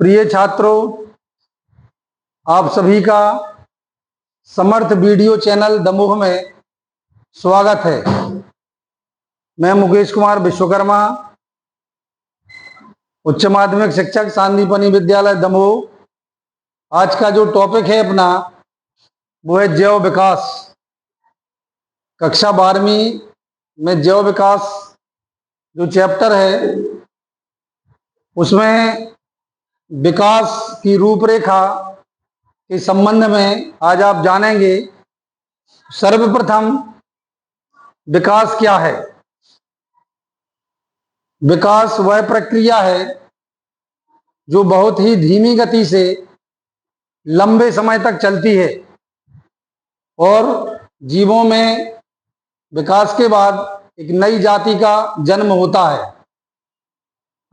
प्रिय छात्रों, आप सभी का समर्थ वीडियो चैनल दमोह में स्वागत है। मैं मुकेश कुमार विश्वकर्मा, उच्च माध्यमिक शिक्षक, सांदीपनि विद्यालय दमोह। आज का जो टॉपिक है अपना वो है जैव विकास। कक्षा 12वीं में जैव विकास जो चैप्टर है उसमें विकास की रूपरेखा के संबंध में आज आप जानेंगे। सर्वप्रथम विकास क्या है। विकास वह प्रक्रिया है जो बहुत ही धीमी गति से लंबे समय तक चलती है और जीवों में विकास के बाद एक नई जाति का जन्म होता है।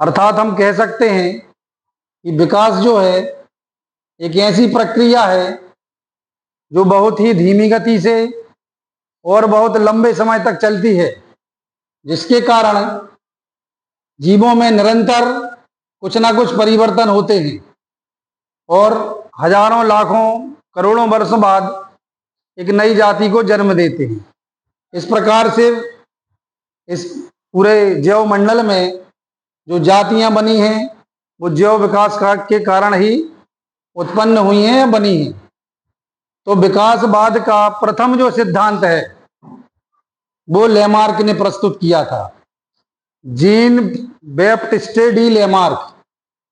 अर्थात हम कह सकते हैं कि विकास जो है एक ऐसी प्रक्रिया है जो बहुत ही धीमी गति से और बहुत लंबे समय तक चलती है, जिसके कारण जीवों में निरंतर कुछ ना कुछ परिवर्तन होते हैं और हजारों लाखों करोड़ों वर्षों बाद एक नई जाति को जन्म देते हैं। इस प्रकार से इस पूरे जैव मंडल में जो जातियां बनी हैं वो जैव विकास के कारण ही उत्पन्न हुई हैं या बनी हैं। तो विकासवाद का प्रथम जो सिद्धांत है वो लेमार्क ने प्रस्तुत किया था। Gene Baptiste D Lamarck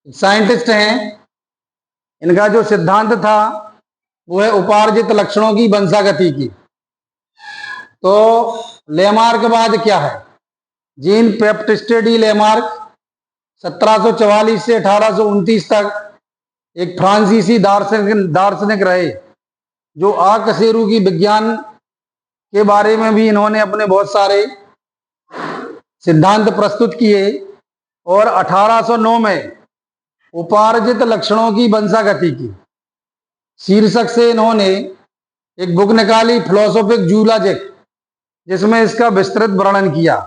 scientist हैं। इनका जो सिद्धांत था वो है उपार्जित लक्षणों की वंशागति की। तो लेमार्कवाद क्या है? जीन बैप्टिस्टे डी लेमार्क 1744 से 1829 तक एक फ्रांसीसी दार्शनिक रहे, जो आकशेरू की विज्ञान के बारे में भी इन्होंने अपने बहुत सारे सिद्धांत प्रस्तुत किए और 1809 में उपार्जित लक्षणों की वंशागति की शीर्षक से इन्होंने एक बुक निकाली, फिलोसोफिक जूलॉजिक, जिसमें इसका विस्तृत वर्णन किया।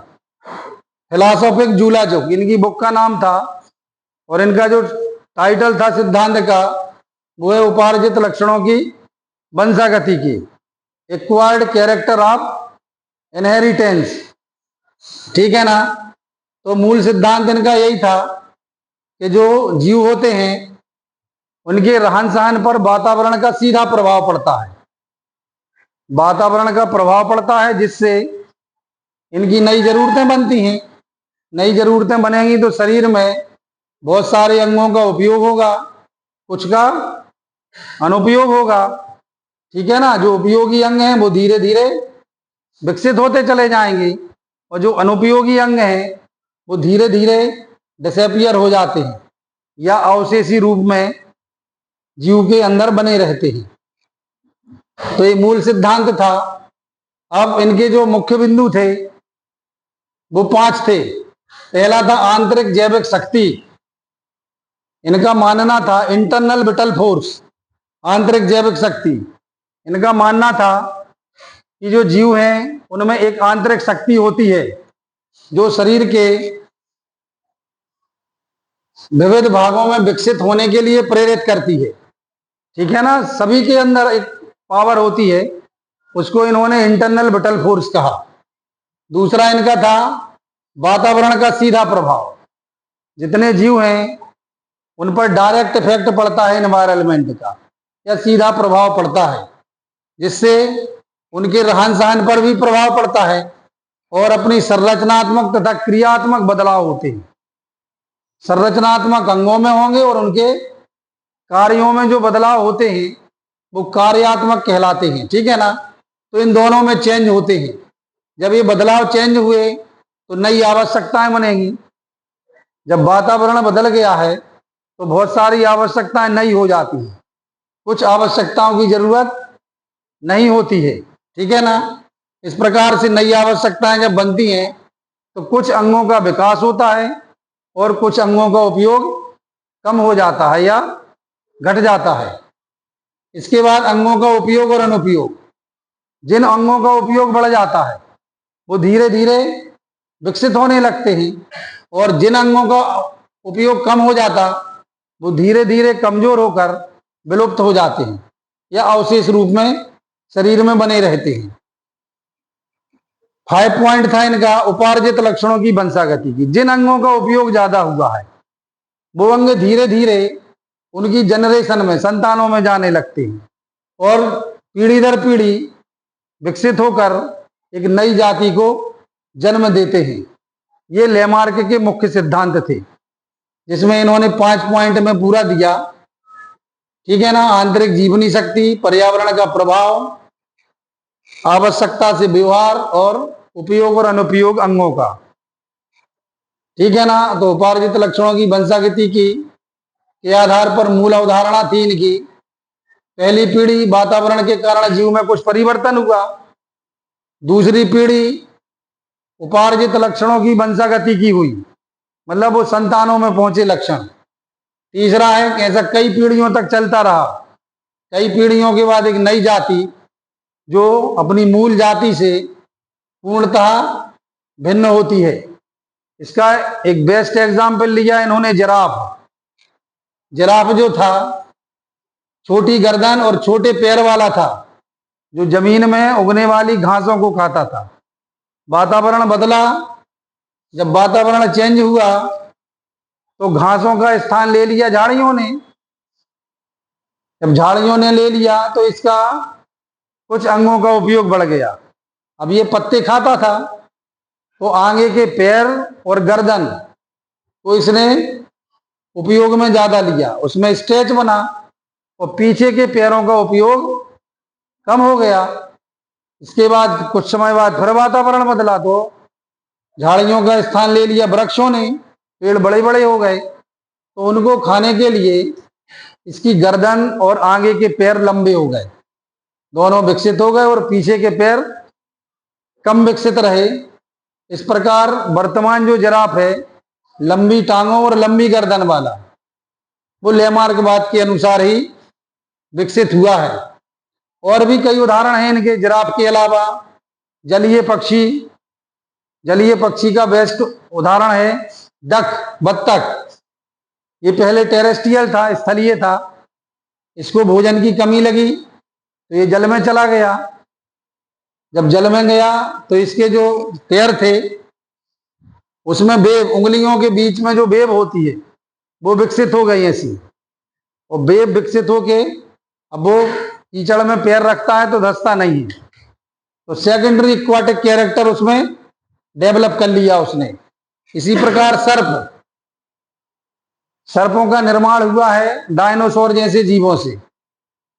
फिलोसोफिक जूलॉजिक इनकी बुक का नाम था और इनका जो टाइटल था सिद्धांत का वो है उपार्जित लक्षणों की वंशागति की, एक्वायर्ड कैरेक्टर ऑफ इनहेरिटेंस। ठीक है ना? तो मूल सिद्धांत इनका यही था कि जो जीव होते हैं उनके रहन सहन पर वातावरण का सीधा प्रभाव पड़ता है। वातावरण का प्रभाव पड़ता है जिससे इनकी नई जरूरतें बनती हैं। नई जरूरतें बनेंगी तो शरीर में बहुत सारे अंगों का उपयोग होगा, कुछ का अनुपयोग होगा। ठीक है ना? जो उपयोगी अंग हैं वो धीरे धीरे विकसित होते चले जाएंगे और जो अनुपयोगी अंग हैं वो धीरे धीरे डिसअपीयर हो जाते हैं या अवशेषी रूप में जीव के अंदर बने रहते हैं। तो ये मूल सिद्धांत था। अब इनके जो मुख्य बिंदु थे वो 5 थे। पहला था आंतरिक जैविक शक्ति। इनका मानना था इंटरनल विटल फोर्स, आंतरिक जैविक शक्ति। इनका मानना था कि जो जीव हैं उनमें एक आंतरिक शक्ति होती है जो शरीर के विविध भागों में विकसित होने के लिए प्रेरित करती है। ठीक है ना? सभी के अंदर एक पावर होती है, उसको इन्होंने इंटरनल विटल फोर्स कहा। दूसरा इनका था वातावरण का सीधा प्रभाव। जितने जीव हैं उन पर डायरेक्ट इफेक्ट पड़ता है एनवायरनमेंट का या सीधा प्रभाव पड़ता है, जिससे उनके रहन सहन पर भी प्रभाव पड़ता है और अपनी संरचनात्मक तथा क्रियात्मक बदलाव होते हैं। संरचनात्मक अंगों में होंगे और उनके कार्यों में जो बदलाव होते हैं वो कार्यात्मक कहलाते हैं। ठीक है ना? तो इन दोनों में चेंज होते हैं। जब ये बदलाव चेंज हुए तो नई आवश्यकताएं बनेंगी। जब वातावरण बदल गया है तो बहुत सारी आवश्यकताएं नई हो जाती हैं, कुछ आवश्यकताओं की जरूरत नहीं होती है। ठीक है ना? इस प्रकार से नई आवश्यकताएं जब बनती हैं तो कुछ अंगों का विकास होता है और कुछ अंगों का उपयोग कम हो जाता है या घट जाता है। इसके बाद अंगों का उपयोग और अनुपयोग। जिन अंगों का उपयोग बढ़ जाता है वो धीरे धीरे विकसित होने लगते हैं और जिन अंगों का उपयोग कम हो जाता वो धीरे धीरे कमजोर होकर विलुप्त हो जाते हैं या अवशेष रूप में शरीर में बने रहते हैं। 5 पॉइंट था इनका उपार्जित लक्षणों की वंशागति की। जिन अंगों का उपयोग ज्यादा हुआ है वो अंग धीरे धीरे उनकी जनरेशन में, संतानों में जाने लगते हैं और पीढ़ी दर पीढ़ी विकसित होकर एक नई जाति को जन्म देते हैं। ये लेमार्क के मुख्य सिद्धांत थे, जिसमें इन्होंने 5 पॉइंट में पूरा दिया। ठीक है ना। आंतरिक जीवनी शक्ति, पर्यावरण का प्रभाव, आवश्यकता से व्यवहार और उपयोग और अनुपयोग अंगों का। ठीक है ना। तो उपार्जित लक्षणों की वंशागति की के आधार पर मूल अवधारणा थी इनकी। पहली पीढ़ी, वातावरण के कारण जीव में कुछ परिवर्तन हुआ। दूसरी पीढ़ी उपार्जित लक्षणों की वंशागति की हुई, मतलब वो संतानों में पहुंचे लक्षण। तीसरा है ऐसा कई पीढ़ियों तक चलता रहा। कई पीढ़ियों के बाद एक नई जाति जो अपनी मूल जाति से पूर्णतः भिन्न होती है। इसका एक बेस्ट एग्जाम्पल लिया इन्होंने जिराफ। जिराफ जो था छोटी गर्दन और छोटे पैर वाला था, जो जमीन में उगने वाली घासों को खाता था। वातावरण बदला, जब वातावरण चेंज हुआ तो घासों का स्थान ले लिया झाड़ियों ने। जब झाड़ियों ने ले लिया तो इसका कुछ अंगों का उपयोग बढ़ गया। अब ये पत्ते खाता था तो आगे के पैर और गर्दन को इसने उपयोग में ज्यादा लिया, उसमें स्ट्रेच बना, और पीछे के पैरों का उपयोग कम हो गया। इसके बाद कुछ समय बाद फिर वातावरण बदला तो झाड़ियों का स्थान ले लिया वृक्षों ने। पेड़ बड़े बड़े हो गए तो उनको खाने के लिए इसकी गर्दन और आगे के पैर लंबे हो गए, दोनों विकसित हो गए, और पीछे के पैर कम विकसित रहे। इस प्रकार वर्तमान जो जिराफ है, लंबी टांगों और लंबी गर्दन वाला, वो लेमार्कवाद के अनुसार ही विकसित हुआ है। और भी कई उदाहरण हैं इनके। जिराफ के अलावा जलीय पक्षी, जलीय पक्षी का बेस्ट उदाहरण है डक, बत्तख। ये पहले टेरेस्ट्रियल था, स्थलीय था। इसको भोजन की कमी लगी तो ये जल में चला गया। जब जल में गया तो इसके जो पैर थे उसमें वेब, उंगलियों के बीच में जो वेब होती है वो विकसित हो गई ऐसी, और वेब विकसित होके अब वो कीचड़ में पैर रखता है तो धंसता नहीं है। तो सेकेंडरी एक्वाटिक कैरेक्टर उसमें डेवलप कर लिया उसने। इसी प्रकार सर्पों का निर्माण हुआ है डायनासोर जैसे जीवों से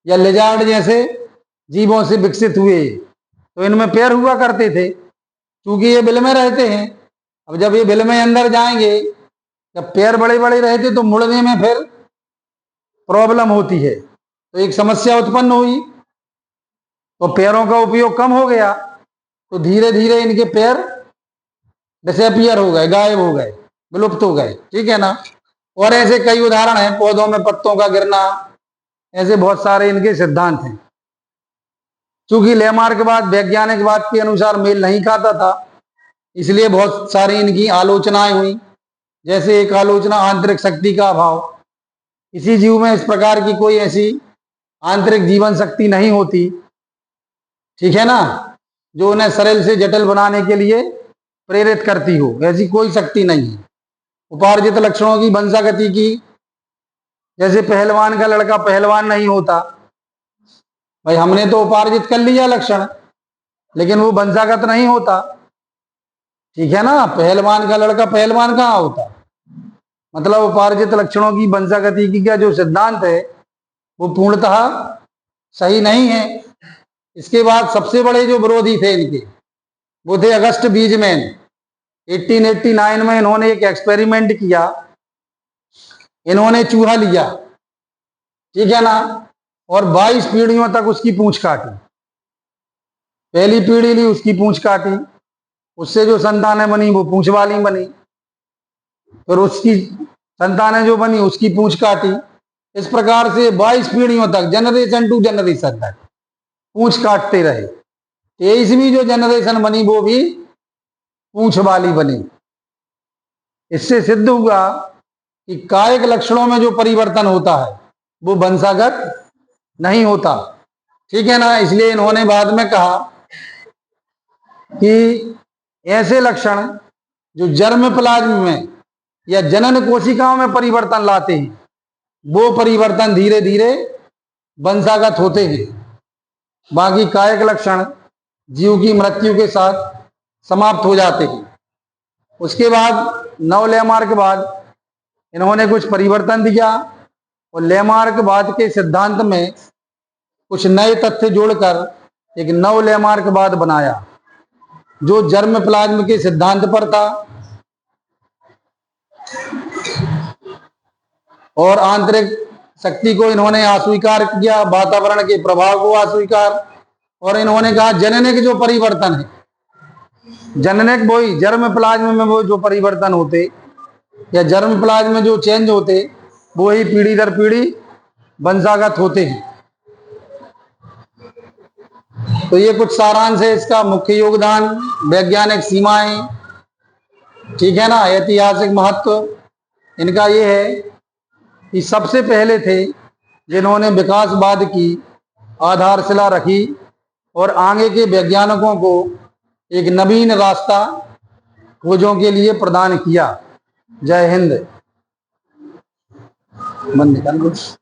या लिजार्ड जैसे जीवों से विकसित हुए। तो इनमें पैर हुआ करते थे, क्योंकि ये बिल में रहते हैं। अब जब ये बिल में अंदर जाएंगे, जब पैर बड़े बड़े रहते तो मुड़ने में फिर प्रॉब्लम होती है, तो एक समस्या उत्पन्न हुई, तो पैरों का उपयोग कम हो गया। तो धीरे धीरे इनके पैर डिसअपियर हो गए, गायब हो गए, विलुप्त हो गए। ठीक है ना। और ऐसे कई उदाहरण हैं, पौधों में पत्तों का गिरना, ऐसे बहुत सारे इनके सिद्धांत हैं। चूंकि लेमार्कवाद वैज्ञानिकवाद के अनुसार मेल नहीं खाता था, इसलिए बहुत सारी इनकी आलोचनाएं हुई। जैसे एक आलोचना आंतरिक शक्ति का अभाव। किसी जीव में इस प्रकार की कोई ऐसी आंतरिक जीवन शक्ति नहीं होती, ठीक है ना, जो उन्हें सरल से जटिल बनाने के लिए प्रेरित करती हो। ऐसी कोई शक्ति नहीं है। उपार्जित लक्षणों की वंशागति की, जैसे पहलवान का लड़का पहलवान नहीं होता। भाई हमने तो उपार्जित कर लिया लक्षण, लेकिन वो वंशागत नहीं होता। ठीक है ना। पहलवान का लड़का पहलवान कहाँ होता। मतलब उपार्जित लक्षणों की वंशागति की का जो सिद्धांत है वो पूर्णतः सही नहीं है। इसके बाद सबसे बड़े जो विरोधी थे इनके, वो थे अगस्ट बीजमैन। 1889 में इन्होंने एक एक्सपेरिमेंट किया। इन्होंने चूहा लिया, ठीक है ना, और 22 पीढ़ियों तक उसकी पूंछ काटी। पहली पीढ़ी ली, उसकी पूंछ काटी, उससे जो संतानें बनी वो पूंछ वाली बनी। फिर उसकी संतानें जो बनी उसकी पूंछ काटी। इस प्रकार से 22 पीढ़ियों तक, जनरेशन टू जनरेशन तक पूंछ काटते रहे। 23वीं जो जनरेशन बनी वो भी पूंछ वाली बनी। इससे सिद्ध हुआ कि कायिक लक्षणों में जो परिवर्तन होता है वो वंशागत नहीं होता। ठीक है ना। इसलिए इन्होंने बाद में कहा कि ऐसे लक्षण जो जर्म प्लाज्म में या जनन कोशिकाओं में परिवर्तन लाते हैं वो परिवर्तन धीरे धीरे वंशागत होते हैं। बाकी कायिक लक्षण जीव की मृत्यु के साथ समाप्त हो जाते हैं। उसके बाद नव के बाद इन्होंने कुछ परिवर्तन दिया और लेमार्कवाद के सिद्धांत में कुछ नए तथ्य जोड़कर एक नव लेमार्कवाद बनाया जो जर्म प्लाज्म के सिद्धांत पर था और आंतरिक शक्ति को इन्होंने अस्वीकार किया, वातावरण के प्रभाव को अस्वीकार। और इन्होंने कहा जननिक जो परिवर्तन है, जननिक वही जर्म प्लाज्म में वो जो परिवर्तन होते या जर्म प्लाज्म में जो चेंज होते वो ही पीढ़ी दर पीढ़ी वंशागत होते हैं। तो ये कुछ सारांश है इसका। मुख्य योगदान, वैज्ञानिक सीमाएं, ठीक है ना, ऐतिहासिक महत्व इनका ये है कि सबसे पहले थे जिन्होंने विकासवाद की आधारशिला रखी और आगे के वैज्ञानिकों को एक नवीन रास्ता खोजों के लिए प्रदान किया। जय हिंद। मन निकाल कुछ।